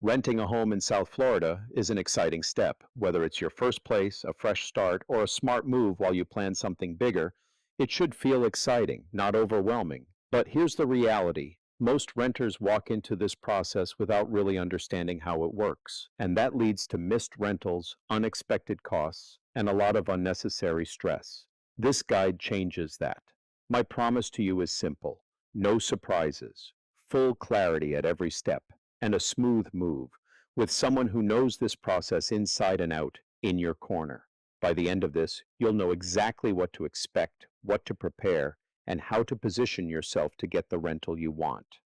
Renting a home in South Florida is an exciting step. Whether it's your first place, a fresh start, or a smart move while you plan something bigger, it should feel exciting, not overwhelming. But here's the reality. Most renters walk into this process without really understanding how it works, and that leads to missed rentals, unexpected costs, and a lot of unnecessary stress. This guide changes that. My promise to you is simple: no surprises, full clarity at every step, and a smooth move, with someone who knows this process inside and out in your corner. By the end of this, you'll know exactly what to expect, what to prepare, and how to position yourself to get the rental you want.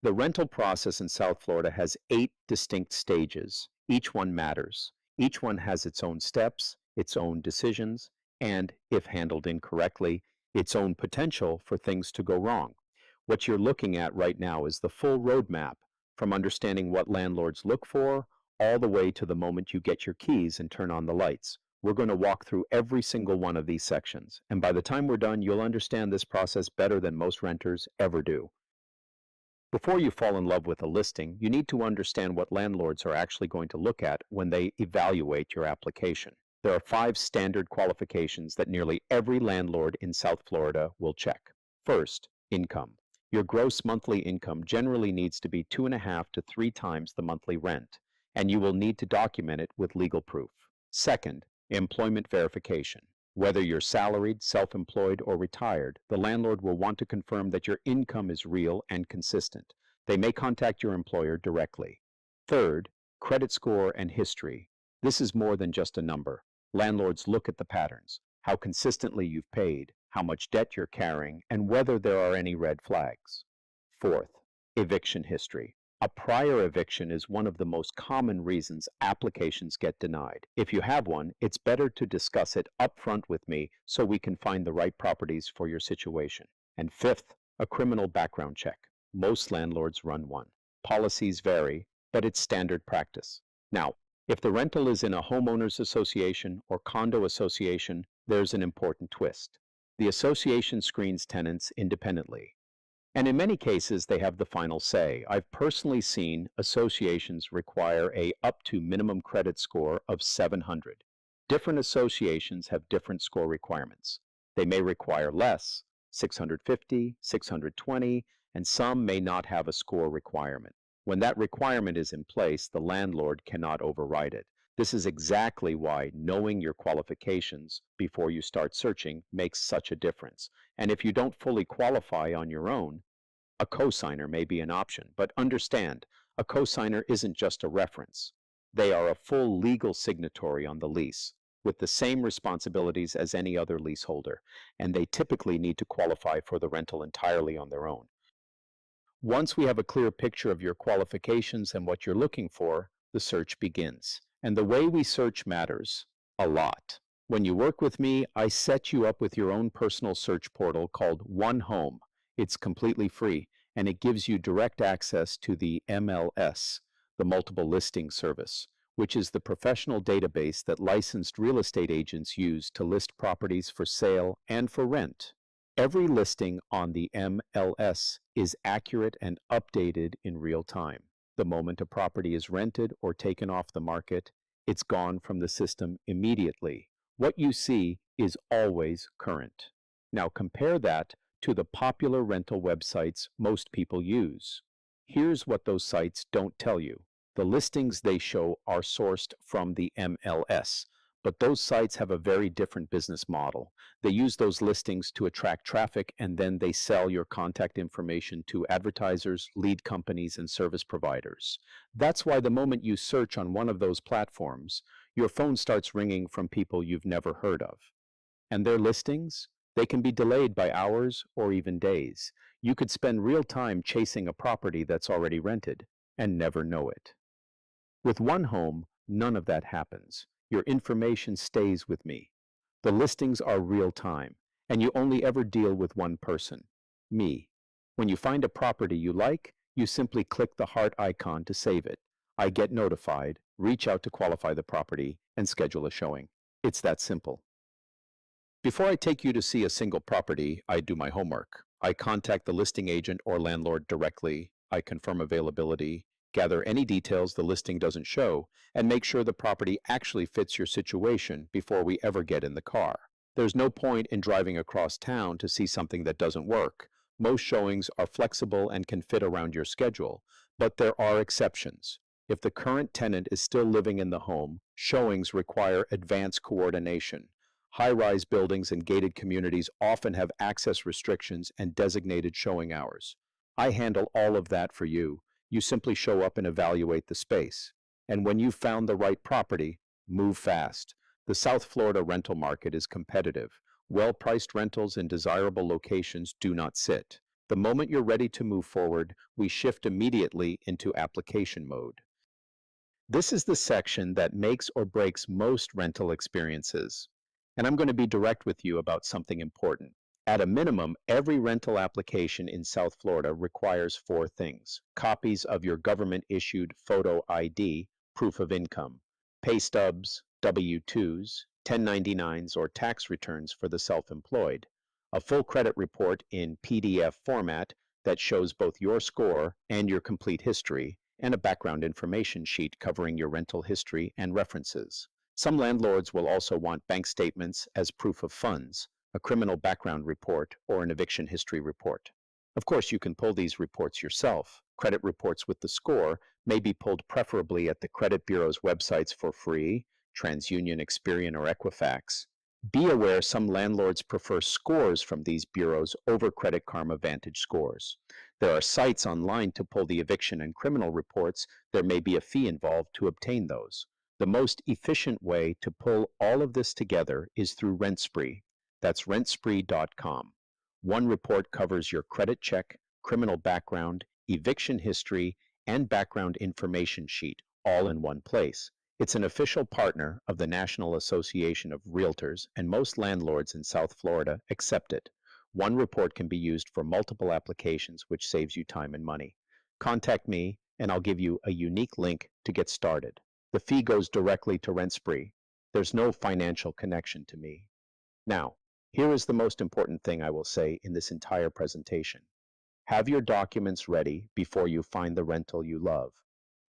The rental process in South Florida has 8 distinct stages. Each one matters. Each one has its own steps, its own decisions, and, if handled incorrectly, its own potential for things to go wrong. What you're looking at right now is the full roadmap, from understanding what landlords look for, all the way to the moment you get your keys and turn on the lights. We're going to walk through every single one of these sections, and by the time we're done, you'll understand this process better than most renters ever do. Before you fall in love with a listing, you need to understand what landlords are actually going to look at when they evaluate your application. There are 5 standard qualifications that nearly every landlord in South Florida will check. First, income. Your gross monthly income generally needs to be 2.5 to 3 times the monthly rent, and you will need to document it with legal proof. Second, employment verification. Whether you're salaried, self-employed, or retired, the landlord will want to confirm that your income is real and consistent. They may contact your employer directly. Third, credit score and history. This is more than just a number. Landlords look at the patterns, how consistently you've paid, how much debt you're carrying, and whether there are any red flags. Fourth, eviction history. A prior eviction is one of the most common reasons applications get denied. If you have one, it's better to discuss it upfront with me so we can find the right properties for your situation. And fifth, a criminal background check. Most landlords run one. Policies vary, but it's standard practice. Now, if the rental is in a homeowners association or condo association, there's an important twist. The association screens tenants independently. And in many cases, they have the final say. I've personally seen associations require a up to minimum credit score of 700. Different associations have different score requirements. They may require less, 650, 620, and some may not have a score requirement. When that requirement is in place, the landlord cannot override it. This is exactly why knowing your qualifications before you start searching makes such a difference. And if you don't fully qualify on your own, a cosigner may be an option. But understand, a cosigner isn't just a reference. They are a full legal signatory on the lease, with the same responsibilities as any other leaseholder, and they typically need to qualify for the rental entirely on their own. Once we have a clear picture of your qualifications and what you're looking for, the search begins. And the way we search matters a lot. When you work with me, I set you up with your own personal search portal called One Home. It's completely free, and it gives you direct access to the MLS, the Multiple Listing Service, which is the professional database that licensed real estate agents use to list properties for sale and for rent. Every listing on the MLS is accurate and updated in real time. The moment a property is rented or taken off the market, it's gone from the system immediately. What you see is always current. Now compare that to the popular rental websites most people use. Here's what those sites don't tell you. The listings they show are sourced from the MLS, but those sites have a very different business model. They use those listings to attract traffic, and then they sell your contact information to advertisers, lead companies, and service providers. That's why the moment you search on one of those platforms, your phone starts ringing from people you've never heard of. And their listings? They can be delayed by hours or even days. You could spend real time chasing a property that's already rented and never know it. With One Home, none of that happens. Your information stays with me. The listings are real time, and you only ever deal with one person, me. When you find a property you like, you simply click the heart icon to save it. I get notified, reach out to qualify the property, and schedule a showing. It's that simple. Before I take you to see a single property, I do my homework. I contact the listing agent or landlord directly. I confirm availability. gather any details the listing doesn't show, and make sure the property actually fits your situation before we ever get in the car. There's no point in driving across town to see something that doesn't work. Most showings are flexible and can fit around your schedule, but there are exceptions. If the current tenant is still living in the home, showings require advanced coordination. High-rise buildings and gated communities often have access restrictions and designated showing hours. I handle all of that for you. You simply show up and evaluate the space. And when you've found the right property, move fast. The South Florida rental market is competitive. Well-priced rentals in desirable locations do not sit. The moment you're ready to move forward, we shift immediately into application mode. This is the section that makes or breaks most rental experiences. And I'm going to be direct with you about something important. At a minimum, every rental application in South Florida requires four things: copies of your government-issued photo ID, proof of income, pay stubs, W-2s, 1099s, or tax returns for the self-employed, a full credit report in PDF format that shows both your score and your complete history, and a background information sheet covering your rental history and references. Some landlords will also want bank statements as proof of funds, a criminal background report, or an eviction history report. Of course, you can pull these reports yourself. Credit reports with the score may be pulled preferably at the credit bureau's websites for free, TransUnion, Experian, or Equifax. Be aware some landlords prefer scores from these bureaus over Credit Karma Vantage scores. There are sites online to pull the eviction and criminal reports. There may be a fee involved to obtain those. The most efficient way to pull all of this together is through RentSpree. That's rentspree.com. One report covers your credit check, criminal background, eviction history, and background information sheet, all in one place. It's an official partner of the National Association of Realtors, and most landlords in South Florida accept it. One report can be used for multiple applications, which saves you time and money. Contact me, and I'll give you a unique link to get started. The fee goes directly to RentSpree. There's no financial connection to me. Now, here is the most important thing I will say in this entire presentation. Have your documents ready before you find the rental you love.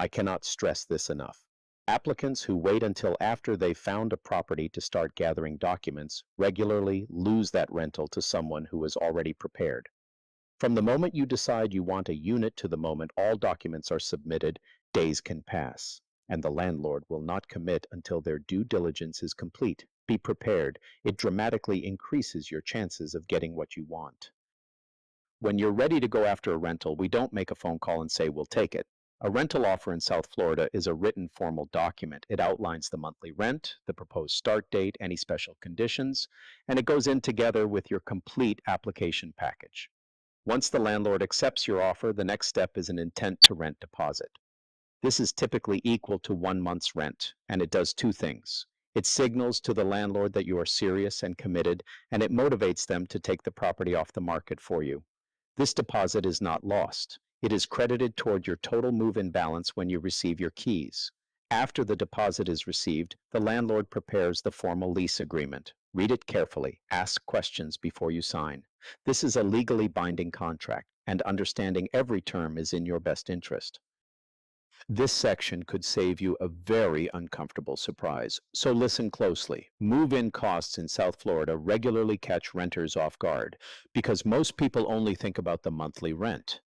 I cannot stress this enough. Applicants who wait until after they've found a property to start gathering documents regularly lose that rental to someone who is already prepared. From the moment you decide you want a unit to the moment all documents are submitted, days can pass, and the landlord will not commit until their due diligence is complete. Be prepared. It dramatically increases your chances of getting what you want. When you're ready to go after a rental, we don't make a phone call and say we'll take it. A rental offer in South Florida is a written formal document. It outlines the monthly rent, the proposed start date, any special conditions, and it goes in together with your complete application package. Once the landlord accepts your offer, the next step is an intent to rent deposit. This is typically equal to 1 month's rent, and it does two things. It signals to the landlord that you are serious and committed, and it motivates them to take the property off the market for you. This deposit is not lost. It is credited toward your total move-in balance when you receive your keys. After the deposit is received, the landlord prepares the formal lease agreement. Read it carefully. Ask questions before you sign. This is a legally binding contract, and understanding every term is in your best interest. This section could save you a very uncomfortable surprise, so listen closely. Move-in costs in South Florida regularly catch renters off guard because most people only think about the monthly rent.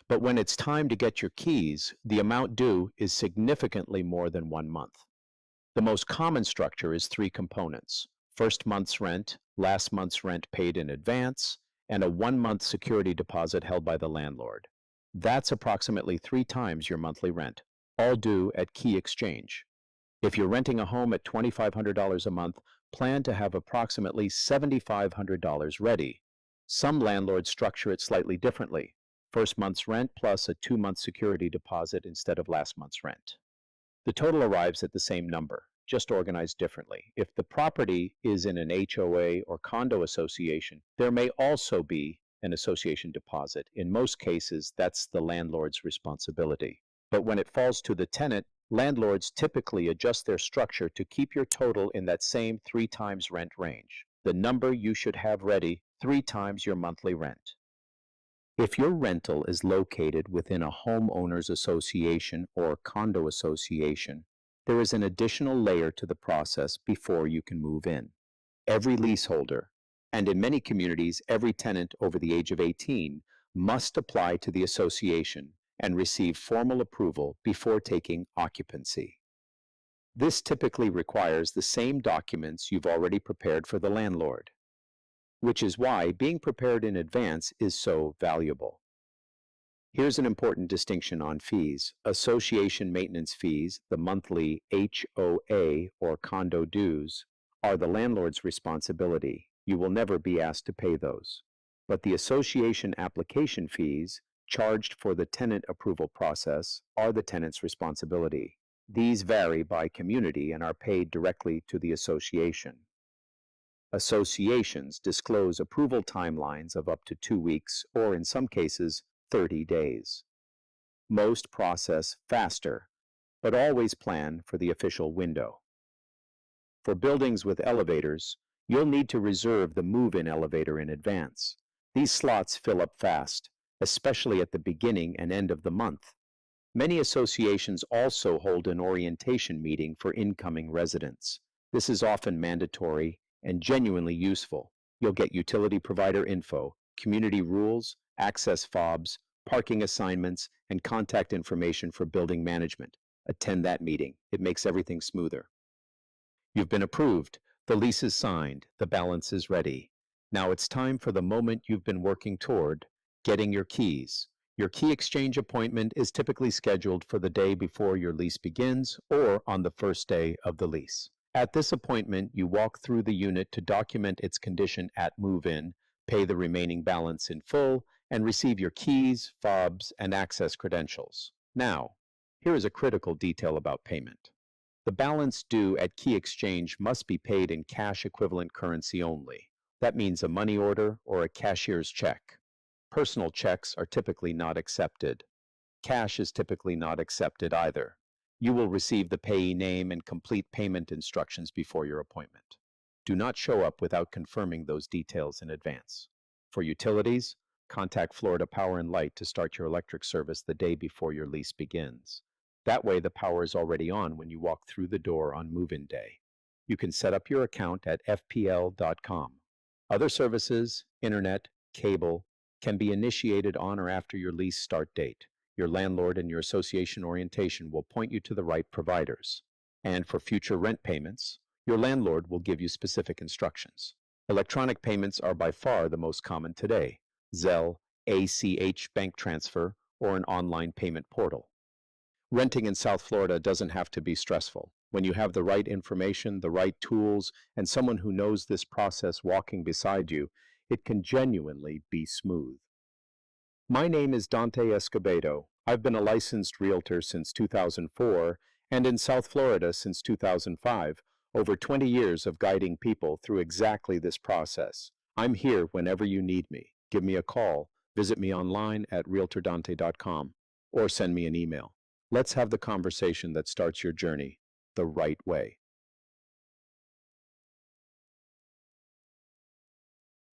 But when it's time to get your keys, the amount due is significantly more than 1 month. The most common structure is three components: first month's rent, last month's rent paid in advance, and a 1-month security deposit held by the landlord. That's approximately 3 times your monthly rent, all due at key exchange. If you're renting a home at $2,500 a month, plan to have approximately $7,500 ready. Some landlords structure it slightly differently: first month's rent plus a 2-month security deposit instead of last month's rent. The total arrives at the same number, just organized differently. If the property is in an HOA or condo association, there may also be an association deposit. In most cases, that's the landlord's responsibility. But when it falls to the tenant, landlords typically adjust their structure to keep your total in that same 3 times rent range. The number you should have ready: 3 times your monthly rent. If your rental is located within a homeowners association or condo association, there is an additional layer to the process before you can move in. Every leaseholder, and in many communities, every tenant over the age of 18, must apply to the association and receive formal approval before taking occupancy. This typically requires the same documents you've already prepared for the landlord, which is why being prepared in advance is so valuable. Here's an important distinction on fees. Association maintenance fees, the monthly HOA or condo dues, are the landlord's responsibility. You will never be asked to pay those. But the association application fees, charged for the tenant approval process, are the tenant's responsibility. These vary by community and are paid directly to the association. Associations disclose approval timelines of up to 2 weeks, or in some cases, 30 days. Most process faster, but always plan for the official window. For buildings with elevators, you'll need to reserve the move-in elevator in advance. These slots fill up fast, especially at the beginning and end of the month. Many associations also hold an orientation meeting for incoming residents. This is often mandatory and genuinely useful. You'll get utility provider info, community rules, access fobs, parking assignments, and contact information for building management. Attend that meeting. It makes everything smoother. You've been approved. The lease is signed. The balance is ready. Now it's time for the moment you've been working toward, getting your keys. Your key exchange appointment is typically scheduled for the day before your lease begins or on the first day of the lease. At this appointment, you walk through the unit to document its condition at move-in, pay the remaining balance in full, and receive your keys, fobs, and access credentials. Now, here is a critical detail about payment. The balance due at key exchange must be paid in cash equivalent currency only. That means a money order or a cashier's check. Personal checks are typically not accepted. Cash is typically not accepted either. You will receive the payee name and complete payment instructions before your appointment. Do not show up without confirming those details in advance. For utilities, contact Florida Power and Light to start your electric service the day before your lease begins. That way, the power is already on when you walk through the door on move-in day. You can set up your account at fpl.com. Other services, internet, cable, can be initiated on or after your lease start date. Your landlord and your association orientation will point you to the right providers. And for future rent payments, your landlord will give you specific instructions. Electronic payments are by far the most common today: Zelle, ACH bank transfer, or an online payment portal. Renting in South Florida doesn't have to be stressful. When you have the right information, the right tools, and someone who knows this process walking beside you, it can genuinely be smooth. My name is Dante Escobedo. I've been a licensed realtor since 2004 and in South Florida since 2005, over 20 years of guiding people through exactly this process. I'm here whenever you need me. Give me a call, visit me online at realtordante.com, or send me an email. Let's have the conversation that starts your journey the right way.